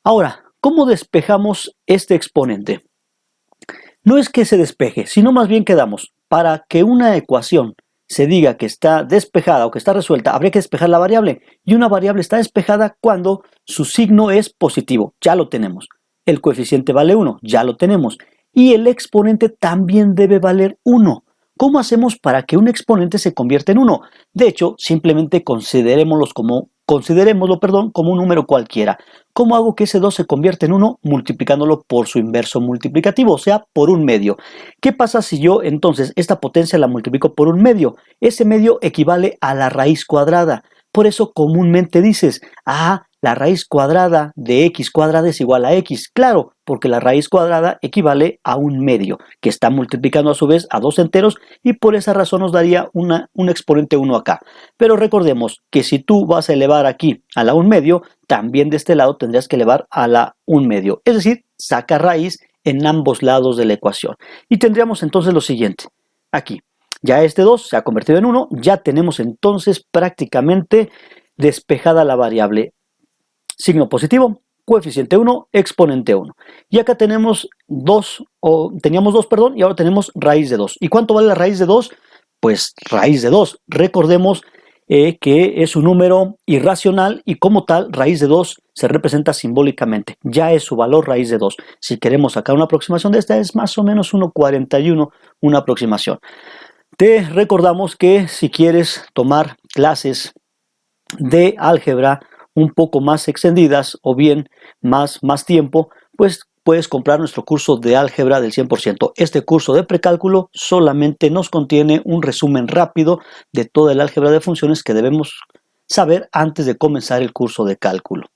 Ahora, ¿cómo despejamos este exponente? No es que se despeje, sino más bien quedamos. Para que una ecuación se diga que está despejada o que está resuelta, habría que despejar la variable. Y una variable está despejada cuando su signo es positivo. Ya lo tenemos. El coeficiente vale 1. Ya lo tenemos. Y el exponente también debe valer 1. ¿Cómo hacemos para que un exponente se convierta en 1? De hecho, simplemente considerémoslo como un número cualquiera. ¿Cómo hago que ese 2 se convierta en 1? Multiplicándolo por su inverso multiplicativo, o sea, por un medio. ¿Qué pasa si yo entonces esta potencia la multiplico por un medio? Ese medio equivale a la raíz cuadrada. Por eso comúnmente dices, la raíz cuadrada de x cuadrada es igual a x. Claro, porque la raíz cuadrada equivale a un medio, que está multiplicando a su vez a dos enteros y por esa razón nos daría un exponente 1 acá. Pero recordemos que si tú vas a elevar aquí a la 1 medio, también de este lado tendrías que elevar a la 1 medio. Es decir, saca raíz en ambos lados de la ecuación. Y tendríamos entonces lo siguiente. Aquí, ya este 2 se ha convertido en 1, ya tenemos entonces prácticamente despejada la variable. Signo positivo, coeficiente 1, exponente 1. Y acá tenemos teníamos 2, perdón, y ahora tenemos raíz de 2. ¿Y cuánto vale la raíz de 2? Pues raíz de 2. Recordemos que es un número irracional y como tal, raíz de 2 se representa simbólicamente. Ya es su valor raíz de 2. Si queremos sacar una aproximación de esta, es más o menos 1,41 una aproximación. Te recordamos que si quieres tomar clases de álgebra un poco más extendidas o bien más tiempo, pues puedes comprar nuestro curso de álgebra del 100%. Este curso de precálculo solamente nos contiene un resumen rápido de toda el álgebra de funciones que debemos saber antes de comenzar el curso de cálculo.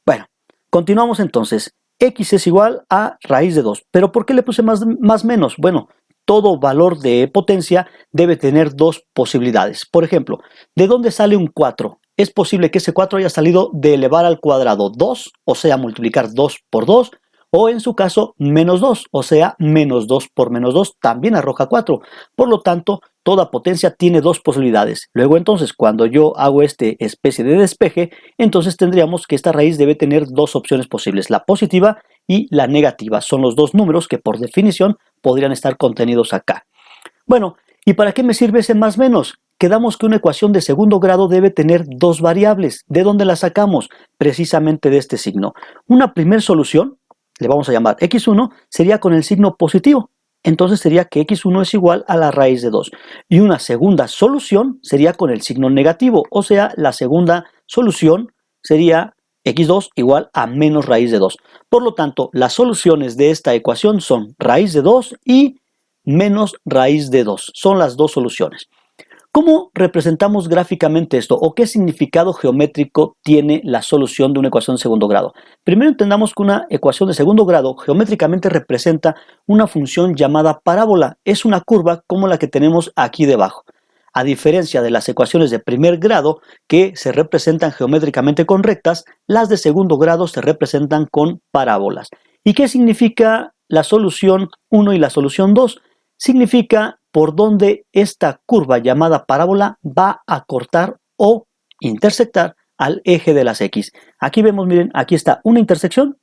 Bueno, continuamos entonces. X es igual a raíz de 2. ¿Pero por qué le puse más menos? Bueno, todo valor de potencia debe tener dos posibilidades. Por ejemplo, ¿de dónde sale un 4? Es posible que ese 4 haya salido de elevar al cuadrado 2, o sea, multiplicar 2 por 2, o en su caso, menos 2, o sea, menos 2 por menos 2 también arroja 4. Por lo tanto, toda potencia tiene dos posibilidades. Luego entonces, cuando yo hago esta especie de despeje, entonces tendríamos que esta raíz debe tener dos opciones posibles, la positiva y la negativa. Son los dos números que por definición podrían estar contenidos acá. Bueno, ¿y para qué me sirve ese más menos? Quedamos que una ecuación de segundo grado debe tener dos variables. ¿De dónde la sacamos? Precisamente de este signo. Una primera solución, le vamos a llamar x1, sería con el signo positivo. Entonces sería que x1 es igual a la raíz de 2. Y una segunda solución sería con el signo negativo. O sea, la segunda solución sería x2 igual a menos raíz de 2. Por lo tanto, las soluciones de esta ecuación son raíz de 2 y menos raíz de 2. Son las dos soluciones. ¿Cómo representamos gráficamente esto? ¿O qué significado geométrico tiene la solución de una ecuación de segundo grado? Primero entendamos que una ecuación de segundo grado geométricamente representa una función llamada parábola. Es una curva como la que tenemos aquí debajo. A diferencia de las ecuaciones de primer grado que se representan geométricamente con rectas, las de segundo grado se representan con parábolas. ¿Y qué significa la solución 1 y la solución 2? Significa por donde esta curva llamada parábola va a cortar o intersectar al eje de las X. Aquí vemos, miren, aquí está una intersección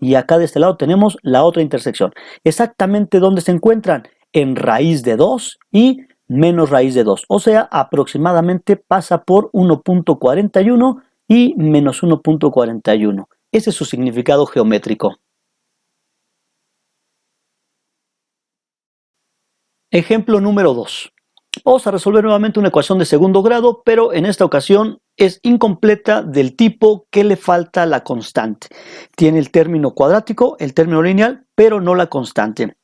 y acá de este lado tenemos la otra intersección. Exactamente donde se encuentran, en raíz de 2 y menos raíz de 2. O sea, aproximadamente pasa por 1,41 y menos 1,41. Ese es su significado geométrico. Ejemplo número 2. Vamos a resolver nuevamente una ecuación de segundo grado, pero en esta ocasión es incompleta del tipo que le falta la constante. Tiene el término cuadrático, el término lineal, pero no la constante.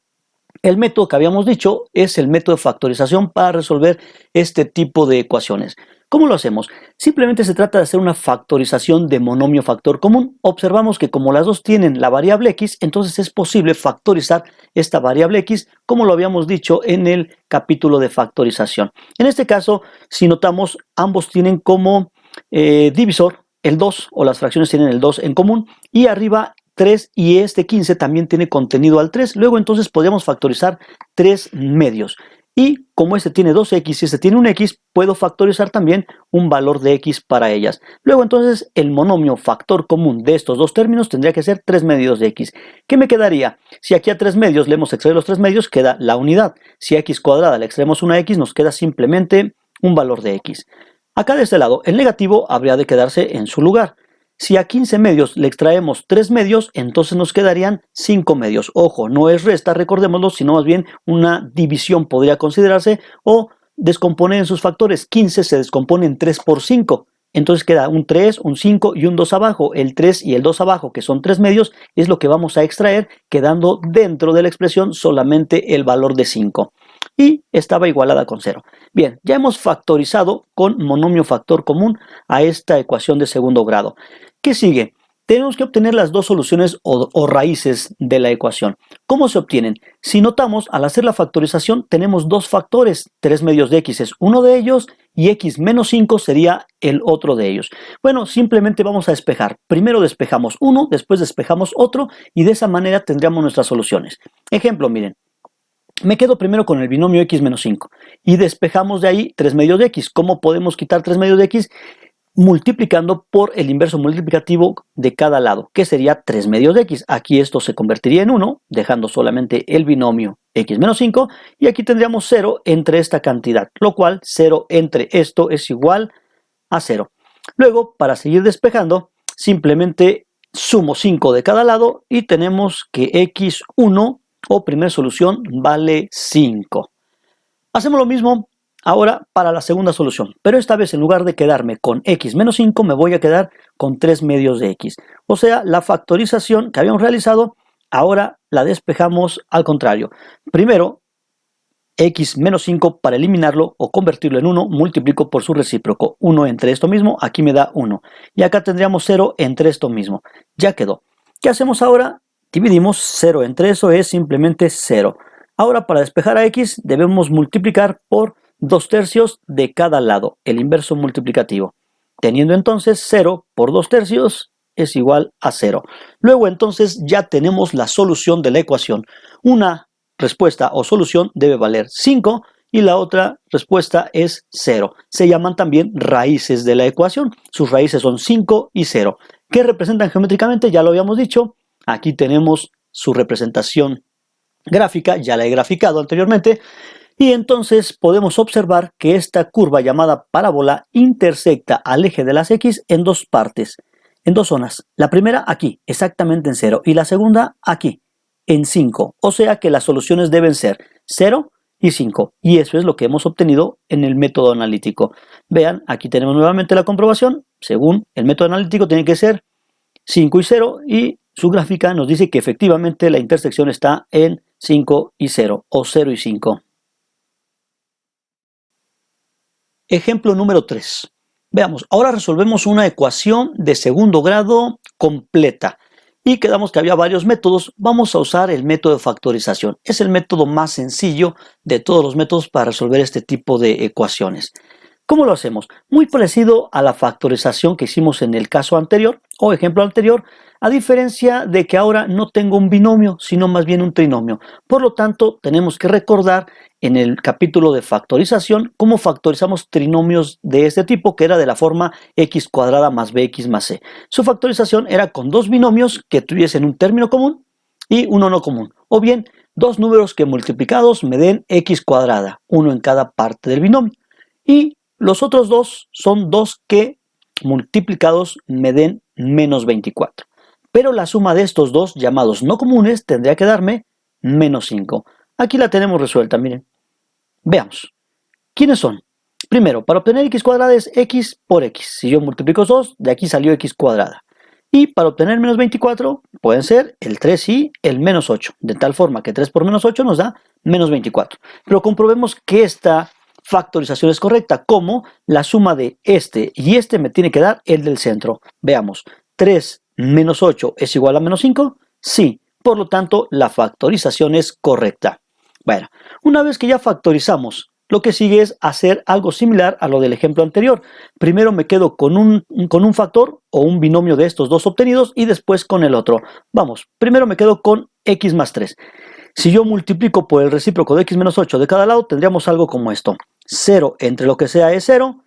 El método que habíamos dicho es el método de factorización para resolver este tipo de ecuaciones. ¿Cómo lo hacemos? Simplemente se trata de hacer una factorización de monomio factor común. Observamos que como las dos tienen la variable x, entonces es posible factorizar esta variable x como lo habíamos dicho en el capítulo de factorización. En este caso, si notamos, ambos tienen como divisor el 2 o las fracciones tienen el 2 en común y arriba 3 y este 15 también tiene contenido al 3. Luego entonces podríamos factorizar 3 medios. Y como este tiene 2x y este tiene un x, puedo factorizar también un valor de x para ellas. Luego entonces el monomio factor común de estos dos términos tendría que ser 3 medios de x. ¿Qué me quedaría? Si aquí a 3 medios le hemos extraído los 3 medios, queda la unidad. Si a x cuadrada le extraemos una x, nos queda simplemente un valor de x. Acá de este lado, el negativo habría de quedarse en su lugar. Si a 15 medios le extraemos 3 medios, entonces nos quedarían 5 medios. Ojo, no es resta, recordémoslo, sino más bien una división podría considerarse o descomponer en sus factores. 15 se descompone en 3 por 5. Entonces queda un 3, un 5 y un 2 abajo. El 3 y el 2 abajo, que son 3 medios, es lo que vamos a extraer, quedando dentro de la expresión solamente el valor de 5. Y estaba igualada con 0. Bien, ya hemos factorizado con monomio factor común a esta ecuación de segundo grado. ¿Qué sigue? Tenemos que obtener las dos soluciones o raíces de la ecuación. ¿Cómo se obtienen? Si notamos, al hacer la factorización tenemos dos factores. 3 medios de x es uno de ellos y x menos 5 sería el otro de ellos. Bueno, simplemente vamos a despejar. Primero despejamos uno, después despejamos otro y de esa manera tendríamos nuestras soluciones. Ejemplo, miren. Me quedo primero con el binomio x menos 5 y despejamos de ahí 3 medios de x. ¿Cómo podemos quitar 3 medios de x? Multiplicando por el inverso multiplicativo de cada lado, que sería 3 medios de x. Aquí esto se convertiría en 1, dejando solamente el binomio x menos 5, y aquí tendríamos 0 entre esta cantidad, lo cual 0 entre esto es igual a 0. Luego, para seguir despejando, simplemente sumo 5 de cada lado y tenemos que x1 o primera solución vale 5. Hacemos lo mismo ahora para la segunda solución, pero esta vez en lugar de quedarme con x menos 5 me voy a quedar con 3 medios de x. O sea, la factorización que habíamos realizado ahora la despejamos al contrario. Primero, x menos 5 para eliminarlo o convertirlo en 1, multiplico por su recíproco. 1 entre esto mismo, aquí me da 1. Y acá tendríamos 0 entre esto mismo. Ya quedó. ¿Qué hacemos ahora? Dividimos 0 entre eso, es simplemente 0. Ahora para despejar a x debemos multiplicar por 2/3 de cada lado, el inverso multiplicativo. Teniendo entonces 0 por 2/3 es igual a 0. Luego entonces ya tenemos la solución de la ecuación. Una respuesta o solución debe valer 5 y la otra respuesta es 0. Se llaman también raíces de la ecuación. Sus raíces son 5 y 0. ¿Qué representan geométricamente? Ya lo habíamos dicho. Aquí tenemos su representación gráfica, ya la he graficado anteriormente. Y entonces podemos observar que esta curva llamada parábola intersecta al eje de las x en dos partes, en dos zonas. La primera aquí, exactamente en 0, y la segunda aquí, en 5. O sea que las soluciones deben ser 0 y 5. Y eso es lo que hemos obtenido en el método analítico. Vean, aquí tenemos nuevamente la comprobación. Según el método analítico tiene que ser 5 y 0 y su gráfica nos dice que efectivamente la intersección está en 5 y 0 o 0 y 5. Ejemplo número 3. Veamos, ahora resolvemos una ecuación de segundo grado completa. Y quedamos que había varios métodos. Vamos a usar el método de factorización. Es el método más sencillo de todos los métodos para resolver este tipo de ecuaciones. ¿Cómo lo hacemos? Muy parecido a la factorización que hicimos en el caso anterior o ejemplo anterior, a diferencia de que ahora no tengo un binomio, sino más bien un trinomio. Por lo tanto, tenemos que recordar en el capítulo de factorización cómo factorizamos trinomios de este tipo, que era de la forma x cuadrada más bx más c. Su factorización era con dos binomios que tuviesen un término común y uno no común, o bien dos números que multiplicados me den x cuadrada, uno en cada parte del binomio. Y los otros dos son dos que multiplicados me den menos 24. Pero la suma de estos dos llamados no comunes tendría que darme menos 5. Aquí la tenemos resuelta, miren. Veamos. ¿Quiénes son? Primero, para obtener x cuadrada es x por x. Si yo multiplico 2, de aquí salió x cuadrada. Y para obtener menos 24, pueden ser el 3 y el menos 8. De tal forma que 3 por menos 8 nos da menos 24. Pero comprobemos que esta factorización es correcta, como la suma de este y este me tiene que dar el del centro. Veamos, 3 menos 8 es igual a menos 5, sí, por lo tanto la factorización es correcta. Bueno, una vez que ya factorizamos, lo que sigue es hacer algo similar a lo del ejemplo anterior. Primero me quedo con un factor o un binomio de estos dos obtenidos y después con el otro. Vamos, primero me quedo con x más 3. Si yo multiplico por el recíproco de x menos 8 de cada lado, tendríamos algo como esto. 0 entre lo que sea es 0.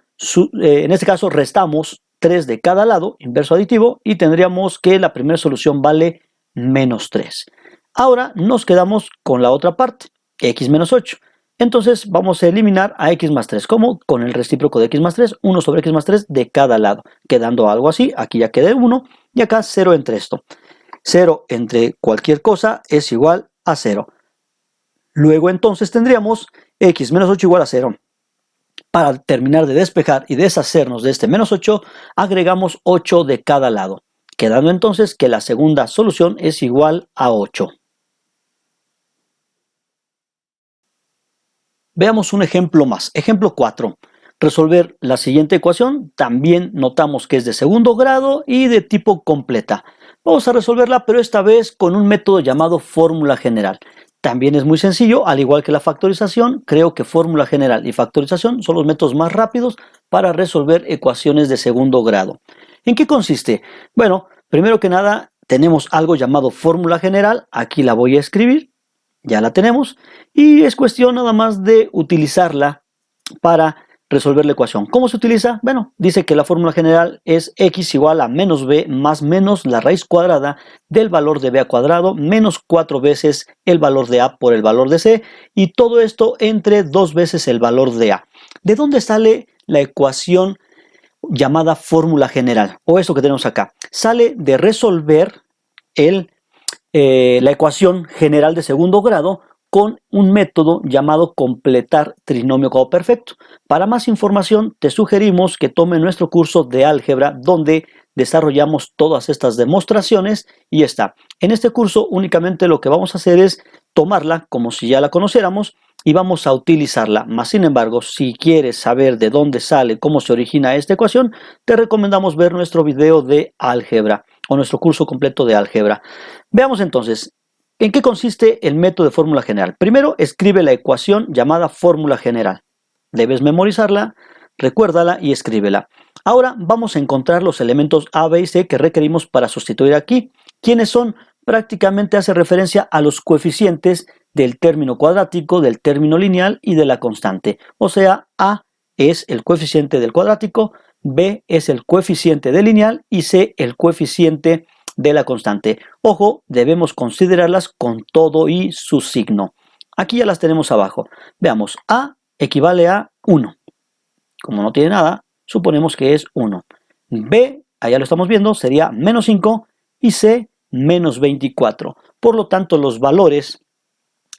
En este caso restamos 3 de cada lado, inverso aditivo, y tendríamos que la primera solución vale menos 3. Ahora nos quedamos con la otra parte, x menos 8. Entonces vamos a eliminar a x más 3. ¿Cómo? Con el recíproco de x más 3, 1 sobre x más 3 de cada lado. Quedando algo así, aquí ya quedé 1, y acá 0 entre esto. 0 entre cualquier cosa es igual a 0. Luego entonces tendríamos x menos 8 igual a 0. Para terminar de despejar y deshacernos de este menos 8, agregamos 8 de cada lado, quedando entonces que la segunda solución es igual a 8. Veamos un ejemplo más. Ejemplo 4. resolver la siguiente ecuación. También notamos que es de segundo grado y de tipo completa. Vamos a resolverla, pero esta vez con un método llamado fórmula general. También es muy sencillo, al igual que la factorización. Creo que fórmula general y factorización son los métodos más rápidos para resolver ecuaciones de segundo grado. ¿En qué consiste? Bueno, primero que nada tenemos algo llamado fórmula general. Aquí la voy a escribir, ya la tenemos, y es cuestión nada más de utilizarla para resolver la ecuación. ¿Cómo se utiliza? Bueno, dice que la fórmula general es x igual a menos b más menos la raíz cuadrada del valor de b al cuadrado menos 4 veces el valor de a por el valor de c, y todo esto entre 2 veces el valor de a. ¿De dónde sale la ecuación llamada fórmula general? O eso que tenemos acá. Sale de resolver la ecuación general de segundo grado con un método llamado completar trinomio cuadroperfecto. Para más información, te sugerimos que tome nuestro curso de álgebra, donde desarrollamos todas estas demostraciones, y está. En este curso únicamente lo que vamos a hacer es tomarla como si ya la conociéramos y vamos a utilizarla. Más sin embargo, si quieres saber de dónde sale, cómo se origina esta ecuación, te recomendamos ver nuestro video de álgebra o nuestro curso completo de álgebra. Veamos entonces, ¿en qué consiste el método de fórmula general? Primero, escribe la ecuación llamada fórmula general. Debes memorizarla, recuérdala y escríbela. Ahora vamos a encontrar los elementos a, b y c que requerimos para sustituir aquí. ¿Quiénes son? Prácticamente hace referencia a los coeficientes del término cuadrático, del término lineal y de la constante. O sea, a es el coeficiente del cuadrático, b es el coeficiente del lineal y c el coeficiente de la constante. Ojo, debemos considerarlas con todo y su signo. Aquí ya las tenemos abajo. Veamos, a equivale a 1. Como no tiene nada, suponemos que es 1. B, allá lo estamos viendo, sería menos 5 y C, menos 24. Por lo tanto, los valores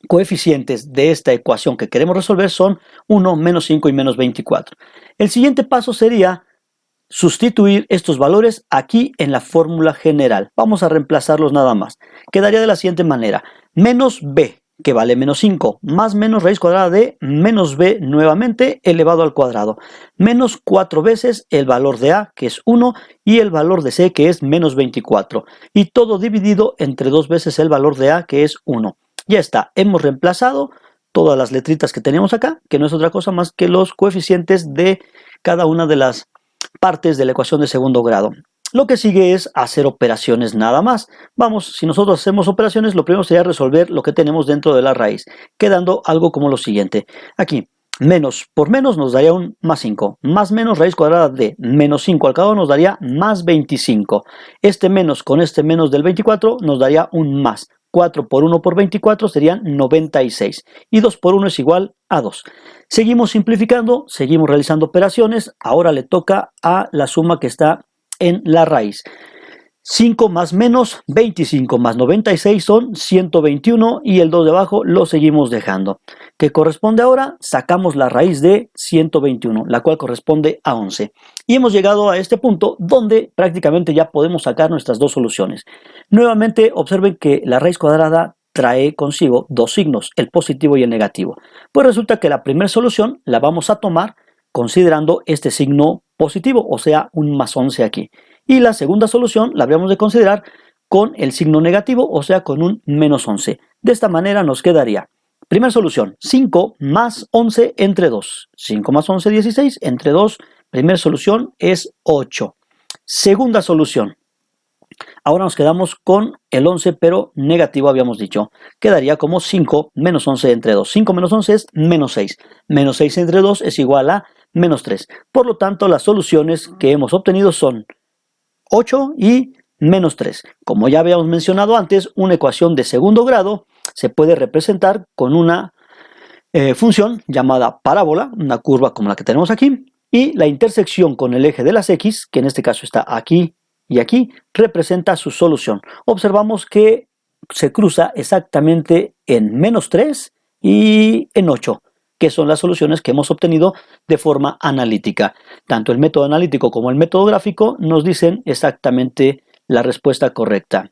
coeficientes de esta ecuación que queremos resolver son 1, menos 5 y menos 24. El siguiente paso sería sustituir estos valores aquí en la fórmula general. Vamos a reemplazarlos nada más. Quedaría de la siguiente manera. Menos b, que vale menos 5, más menos raíz cuadrada de menos b nuevamente elevado al cuadrado. Menos 4 veces el valor de a, que es 1, y el valor de c, que es menos 24. Y todo dividido entre 2 veces el valor de a, que es 1. Ya está, hemos reemplazado todas las letritas que tenemos acá, que no es otra cosa más que los coeficientes de cada una de las partes de la ecuación de segundo grado. Lo que sigue es hacer operaciones nada más. Vamos, si nosotros hacemos operaciones, lo primero sería resolver lo que tenemos dentro de la raíz, quedando algo como lo siguiente. Aquí, menos por menos nos daría un más 5, más menos raíz cuadrada de menos 5 al cuadrado nos daría más 25. Este menos con este menos del 24 nos daría un más. 4 por 1 por 24 serían 96. Y 2 por 1 es igual a 2. Seguimos simplificando, seguimos realizando operaciones. Ahora le toca a la suma que está en la raíz. 5 más menos 25 más 96 son 121 y el 2 de abajo lo seguimos dejando. ¿Qué corresponde ahora? Sacamos la raíz de 121, la cual corresponde a 11. Y hemos llegado a este punto donde prácticamente ya podemos sacar nuestras dos soluciones. Nuevamente observen que la raíz cuadrada trae consigo dos signos, el positivo y el negativo. Pues resulta que la primera solución la vamos a tomar considerando este signo positivo, o sea, un más 11 aquí. Y la segunda solución la habríamos de considerar con el signo negativo, o sea, con un menos 11. De esta manera nos quedaría, primera solución, 5 más 11 entre 2. 5 más 11, 16, entre 2, primera solución es 8. Segunda solución. Ahora nos quedamos con el 11, pero negativo habíamos dicho. Quedaría como 5 menos 11 entre 2. 5 menos 11 es menos 6. Menos 6 entre 2 es igual a menos 3. Por lo tanto, las soluciones que hemos obtenido son 8 y menos 3. Como ya habíamos mencionado antes, una ecuación de segundo grado se puede representar con una función llamada parábola, una curva como la que tenemos aquí, y la intersección con el eje de las x, que en este caso está aquí y aquí, representa su solución. Observamos que se cruza exactamente en menos 3 y en 8, que son las soluciones que hemos obtenido de forma analítica. Tanto el método analítico como el método gráfico nos dicen exactamente la respuesta correcta.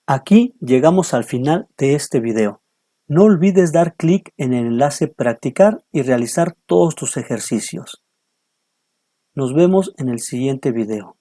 Aquí llegamos al final de este video. No olvides dar clic en el enlace Practicar y realizar todos tus ejercicios. Nos vemos en el siguiente video.